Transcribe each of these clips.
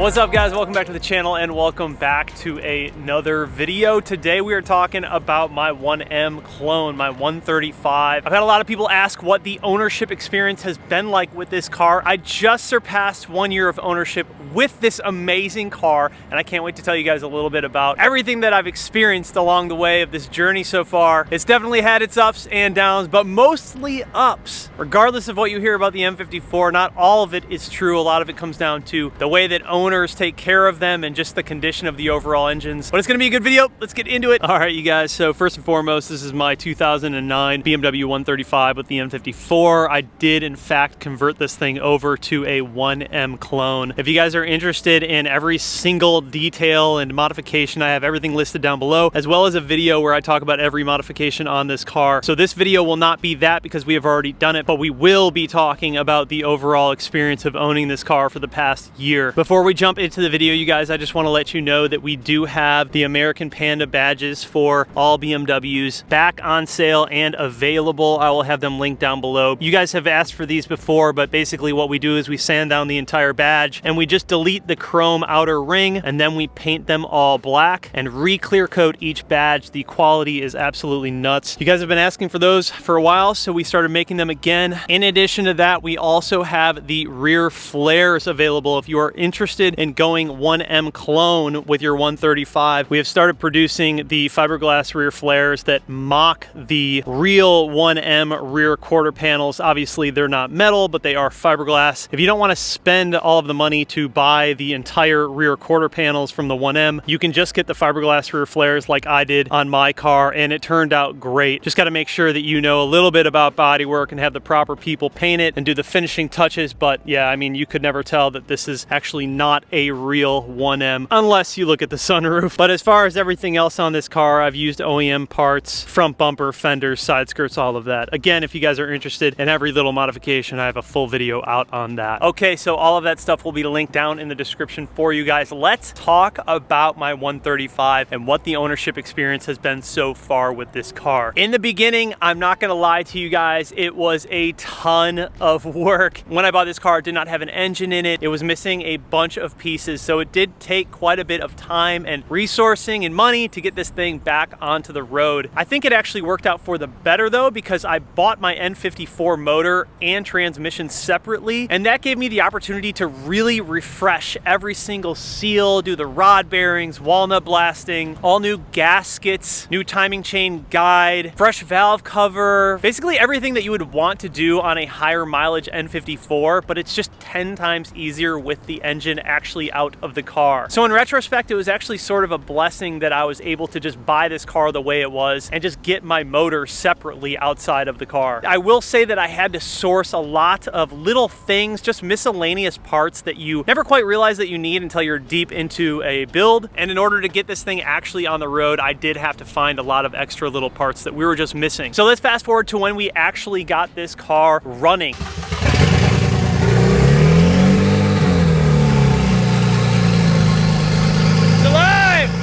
What's up, guys? Welcome back to the channel and welcome back to another video. Today we are talking about my 1M clone, my 135. I've had a lot of people ask what the ownership experience has been like with this car. I just surpassed 1 year of ownership with this amazing car, and I can't wait to tell you guys a little bit about everything that I've experienced along the way of this journey so far. It's definitely had its ups and downs, but mostly ups. Regardless of what you hear about the N54, not all of it is true. A lot of it comes down to the way that owners take care of them and just the condition of the overall engines. But it's gonna be a good video. Let's get into it. All right, you guys, so first and foremost, this is my 2009 BMW 135 with the N54. I did in fact convert this thing over to a 1M clone. If you guys are interested in every single detail and modification, I have everything listed down below, as well as a video where I talk about every modification on this car. So this video will not be that because we have already done it, but we will be talking about the overall experience of owning this car for the past year. Before we jump into the video, you guys, I just want to let you know that we do have the American Panda badges for all BMWs back on sale and available. I will have them linked down below. You guys have asked for these before, but basically what we do is we sand down the entire badge and we just delete the chrome outer ring, and then we paint them all black and re-clear coat each badge. The quality is absolutely nuts. You guys have been asking for those for a while, so we started making them again. In addition to that, we also have the rear flares available. If you are interested in going 1M clone with your 135, we have started producing the fiberglass rear flares that mock the real 1M rear quarter panels. Obviously, they're not metal, but they are fiberglass. If you don't want to spend all of the money to buy the entire rear quarter panels from the 1M, you can just get the fiberglass rear flares like I did on my car, and it turned out great. Just got to make sure that you know a little bit about bodywork and have the proper people paint it and do the finishing touches. But yeah, I mean, you could never tell that this is actually not a real 1M unless you look at the sunroof. But as far as everything else on this car, I've used OEM parts, front bumper, fenders, side skirts, all of that. Again, if you guys are interested in every little modification, I have a full video out on that. Okay, so all of that stuff will be linked down in the description for you guys. Let's talk about my 135 and what the ownership experience has been so far with this car. In the beginning, I'm not gonna lie to you guys, it was a ton of work. When I bought this car, it did not have an engine in it. It was missing a bunch of pieces, so it did take quite a bit of time and resourcing and money to get this thing back onto the road. I think it actually worked out for the better though, because I bought my N54 motor and transmission separately, and that gave me the opportunity to really refresh every single seal, do the rod bearings, walnut blasting, all new gaskets, new timing chain guide, fresh valve cover, basically everything that you would want to do on a higher mileage N54, but it's just 10 times easier with the engine actually out of the car. So in retrospect, it was actually sort of a blessing that I was able to just buy this car the way it was and just get my motor separately outside of the car. I will say that I had to source a lot of little things, just miscellaneous parts that you never quite realize that you need until you're deep into a build. And in order to get this thing actually on the road, I did have to find a lot of extra little parts that we were just missing. So let's fast forward to when we actually got this car running.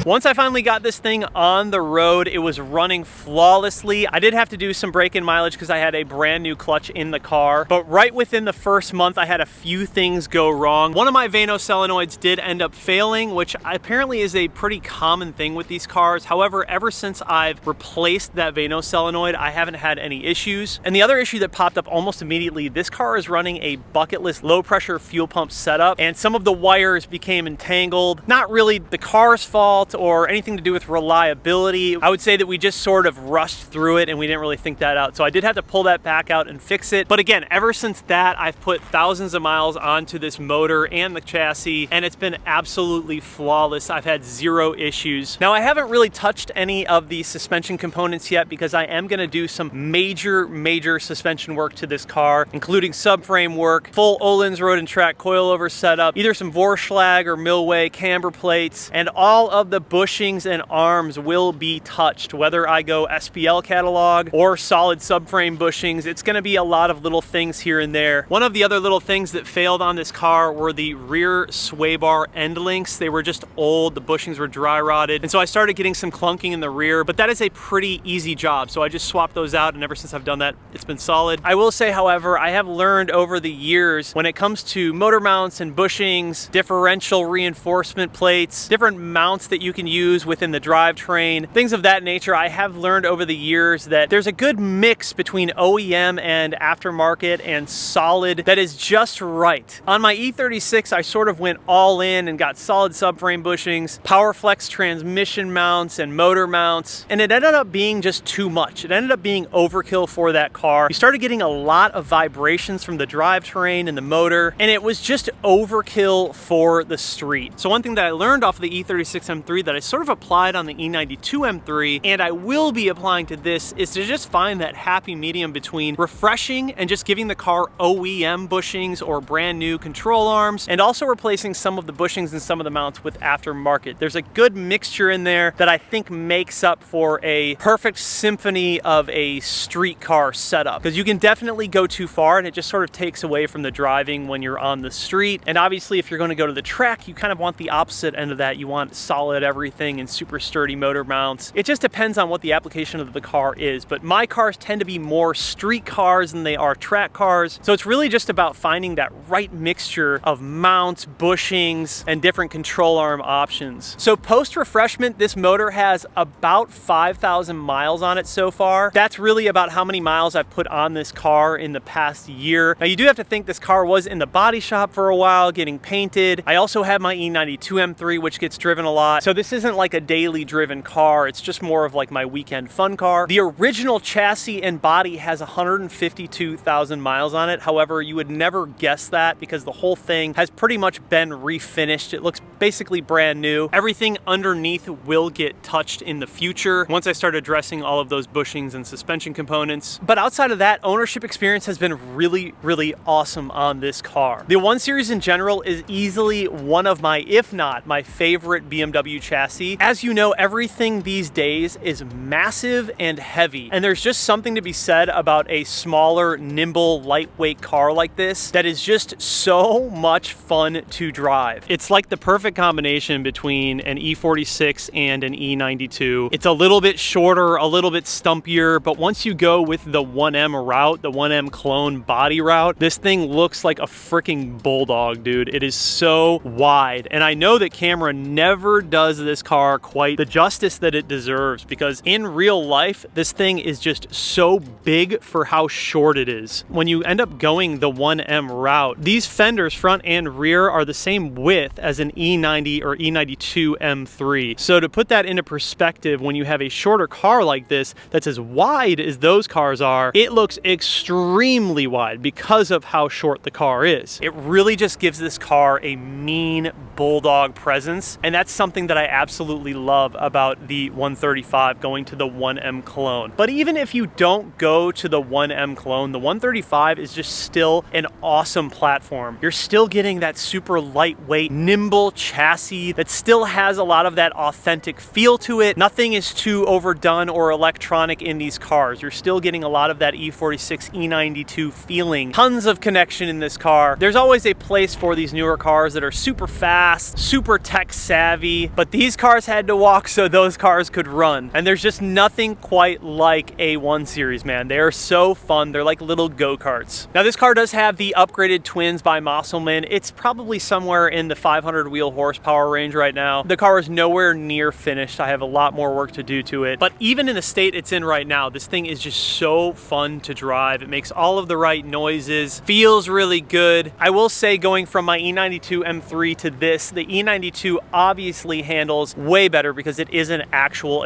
Once I finally got this thing on the road, it was running flawlessly. I did have to do some break-in mileage because I had a brand new clutch in the car, but right within the first month, I had a few things go wrong. One of my Vano solenoids did end up failing, which apparently is a pretty common thing with these cars. However, ever since I've replaced that Vano solenoid, I haven't had any issues. And the other issue that popped up almost immediately, this car is running a bucketless low-pressure fuel pump setup, and some of the wires became entangled. Not really the car's fault or anything to do with reliability. I would say that we just sort of rushed through it and we didn't really think that out. So I did have to pull that back out and fix it. But again, ever since that, I've put thousands of miles onto this motor and the chassis, and it's been absolutely flawless. I've had zero issues. Now, I haven't really touched any of the suspension components yet because I am gonna do some major suspension work to this car, including subframe work, full Öhlins road and track coilover setup, either some Vorschlag or Milway camber plates, and all of the bushings and arms will be touched, whether I go SPL catalog or solid subframe bushings. It's going to be a lot of little things here and there. One of the other little things that failed on this car were the rear sway bar end links. They were just old, the bushings were dry rotted, and so I started getting some clunking in the rear, but that is a pretty easy job, so I just swapped those out, and ever since I've done that, it's been solid. I will say, however, I have learned over the years when it comes to motor mounts and bushings, differential reinforcement plates, different mounts that you can use within the drivetrain, things of that nature, I have learned over the years that there's a good mix between OEM and aftermarket and solid that is just right. On my E36, I sort of went all in and got solid subframe bushings, PowerFlex transmission mounts and motor mounts, and it ended up being just too much. It ended up being overkill for that car. You started getting a lot of vibrations from the drivetrain and the motor, and it was just overkill for the street. So one thing that I learned off of the E36 M3 that I sort of applied on the E92 M3, and I will be applying to this, is to just find that happy medium between refreshing and just giving the car OEM bushings or brand new control arms, and also replacing some of the bushings and some of the mounts with aftermarket. There's a good mixture in there that I think makes up for a perfect symphony of a street car setup, because you can definitely go too far and it just sort of takes away from the driving when you're on the street. And obviously if you're going to go to the track, you kind of want the opposite end of that. You want solid everything and super sturdy motor mounts. It just depends on what the application of the car is, but my cars tend to be more street cars than they are track cars, so it's really just about finding that right mixture of mounts, bushings, and different control arm options. So post refreshment, this motor has about 5,000 miles on it so far. That's really about how many miles I've put on this car in the past year. Now you do have to think this car was in the body shop for a while getting painted. I also have my E92 M3, which gets driven a lot, so this isn't like a daily driven car. It's just more of like my weekend fun car. The original chassis and body has 152,000 miles on it. However, you would never guess that because the whole thing has pretty much been refinished. It looks basically brand new. Everything underneath will get touched in the future once I start addressing all of those bushings and suspension components. But outside of that, ownership experience has been really, really awesome on this car. The 1 Series in general is easily one of my, if not my favorite BMW chassis. As you know, everything these days is massive and heavy, and there's just something to be said about a smaller, nimble, lightweight car like this that is just so much fun to drive. It's like the perfect combination between an E46 and an E92. It's a little bit shorter, a little bit stumpier, but once you go with the 1M route, the 1M clone body route, this thing looks like a freaking bulldog, dude. It is so wide, and I know that camera never does this car quite the justice that it deserves, because in real life, this thing is just so big for how short it is. When you end up going the 1M route, these fenders, front and rear, are the same width as an E90 or E92 M3. So to put that into perspective, when you have a shorter car like this that's as wide as those cars are, it looks extremely wide because of how short the car is. It really just gives this car a mean bulldog presence, and that's something that I absolutely love about the 135 going to the 1M clone. But even if you don't go to the 1M clone, the 135 is just still an awesome platform. You're still getting that super lightweight, nimble chassis that still has a lot of that authentic feel to it. Nothing is too overdone or electronic in these cars. You're still getting a lot of that E46, E92 feeling. Tons of connection in this car. There's always a place for these newer cars that are super fast, super tech savvy, but these cars had to walk so those cars could run. And there's just nothing quite like a 1 Series, man. They are so fun. They're like little go-karts. Now this car does have the upgraded twins by Musselman. It's probably somewhere in the 500 wheel horsepower range right now. The car is nowhere near finished. I have a lot more work to do to it. But even in the state it's in right now, this thing is just so fun to drive. It makes all of the right noises, feels really good. I will say, going from my E92 M3 to this, the E92 obviously handles way better because it is a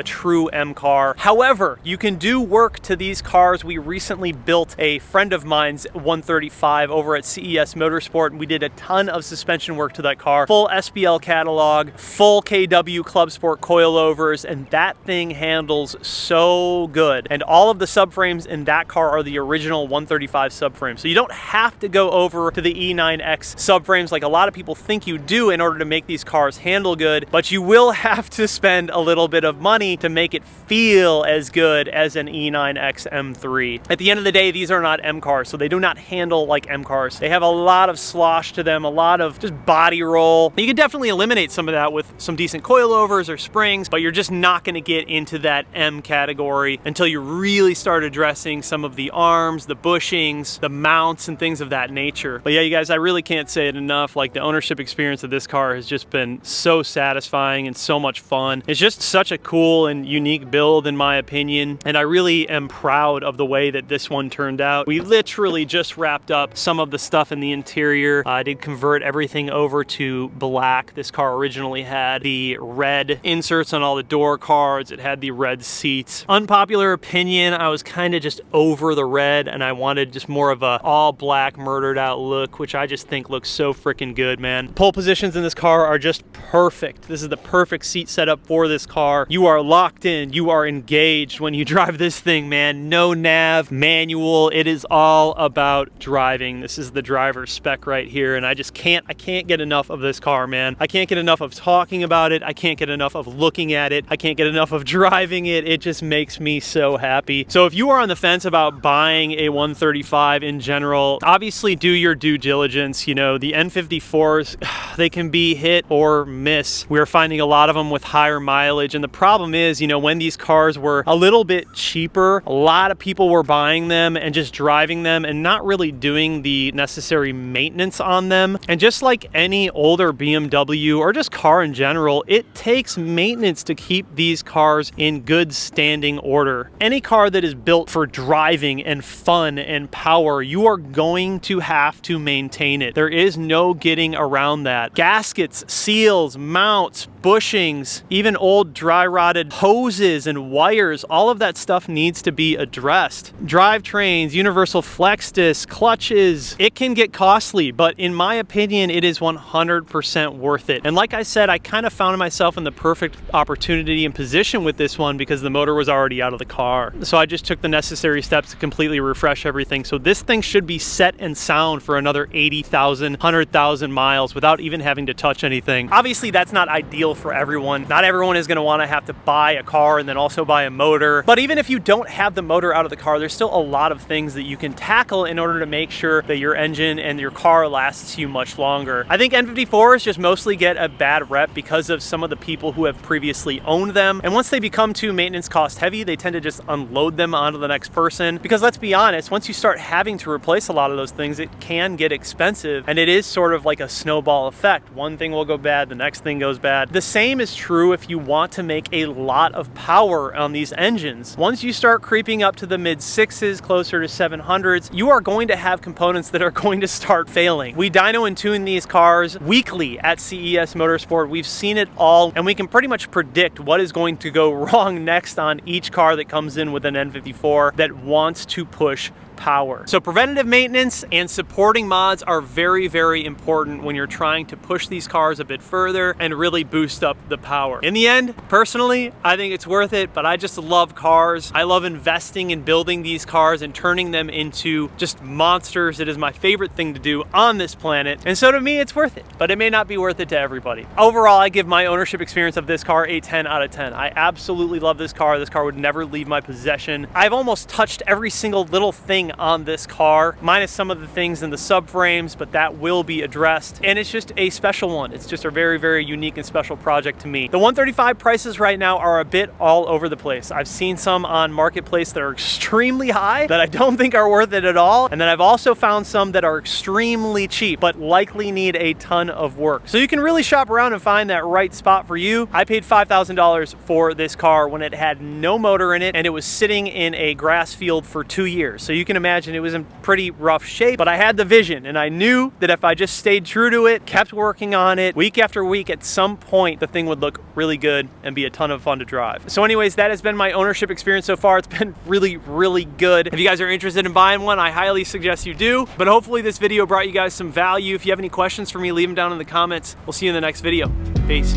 true M car. However, you can do work to these cars. We recently built a friend of mine's 135 over at CES Motorsport, and we did a ton of suspension work to that car. Full SPL TPL catalog, full KW Club Sport coilovers, and that thing handles so good. And all of the subframes in that car are the original 135 subframes. So you don't have to go over to the E9X subframes like a lot of people think you do in order to make these cars handle good, but you will have to spend a little bit of money to make it feel as good as an E9X M3. At the end of the day, these are not M cars, so they do not handle like M cars. They have a lot of slosh to them, a lot of just body roll. You can definitely eliminate some of that with some decent coilovers or springs, but you're just not going to get into that M category until you really start addressing some of the arms, the bushings, the mounts, and things of that nature. But yeah, you guys, I really can't say it enough. Like, the ownership experience of this car has just been so satisfying and so much fun. It's just such a cool and unique build in my opinion, and I really am proud of the way that this one turned out. We literally just wrapped up some of the stuff in the interior. I did convert everything over to black. This car originally had the red inserts on all the door cards. It had the red seats. Unpopular opinion, I was kind of just over the red and I wanted just more of a all black murdered out look, which I just think looks so freaking good, man. Pole positions in this car are just perfect. This is the perfect seat setup for this car. You are locked in, you are engaged when you drive this thing, man. No nav, manual. It is all about driving. This is the driver's spec right here, and I can't get enough of this car, man. I can't get enough of talking about it. I can't get enough of looking at it. I can't get enough of driving it. It just makes me so happy. So if you are on the fence about buying a 135 in general, obviously do your due diligence. You know, the N54s, they can be hit or miss. We're finding a lot of them with higher mileage, and the problem is, you know, when these cars were a little bit cheaper, a lot of people were buying them and just driving them and not really doing the necessary maintenance on them. And just like any older BMW or just car in general, it takes maintenance to keep these cars in good standing order. Any car that is built for driving and fun and power, you are going to have to maintain it. There is no getting around that. Gaskets, seals, mounts, bushings, even old dry rotted hoses and wires, all of that stuff needs to be addressed. Drivetrains, universal flex disc, clutches, it can get costly, but in my opinion, it is 100% worth it. And like I said, I kind of found myself in the perfect opportunity and position with this one because the motor was already out of the car. So I just took the necessary steps to completely refresh everything. So this thing should be set and sound for another 80,000, 100,000 miles without even having to touch anything. Obviously, that's not ideal for everyone. Not everyone is going to want to have to buy a car and then also buy a motor. But even if you don't have the motor out of the car, there's still a lot of things that you can tackle in order to make sure that your engine and your car lasts you much longer. I think N54s just mostly get a bad rep because of some of the people who have previously owned them. And once they become too maintenance cost heavy, they tend to just unload them onto the next person. Because let's be honest, once you start having to replace a lot of those things, it can get expensive. And it is sort of like a snowball effect. One thing will go bad, the next thing goes bad. The same is true if you want to make a lot of power on these engines. Once you start creeping up to the mid 6s, closer to 700s, you are going to have components that are going to start failing. We dyno and tune these cars weekly at CES Motorsport. We've seen it all, and we can pretty much predict what is going to go wrong next on each car that comes in with an N54 that wants to push power. So preventative maintenance and supporting mods are very, very important when you're trying to push these cars a bit further and really boost up the power. In the end, personally, I think it's worth it, but I just love cars. I love investing in building these cars and turning them into just monsters. It is my favorite thing to do on this planet. And so to me, it's worth it, but it may not be worth it to everybody. Overall, I give my ownership experience of this car a 10 out of 10. I absolutely love this car. This car would never leave my possession. I've almost touched every single little thing on this car, minus some of the things in the subframes, but that will be addressed. And it's just a special one. It's just a very, very unique and special project to me. The 135 prices right now are a bit all over the place. I've seen some on Marketplace that are extremely high that I don't think are worth it at all. And then I've also found some that are extremely cheap, but likely need a ton of work. So you can really shop around and find that right spot for you. I paid $5,000 for this car when it had no motor in it, and it was sitting in a grass field for 2 years. So you can can imagine, it was in pretty rough shape, but I had the vision and I knew that if I just stayed true to it, kept working on it week after week, at some point the thing would look really good and be a ton of fun to drive. So anyways, that has been my ownership experience so far. It's been really, really good. If you guys are interested in buying one, I highly suggest you do. But hopefully this video brought you guys some value. If you have any questions for me, leave them down in the comments. We'll see you in the next video. Peace.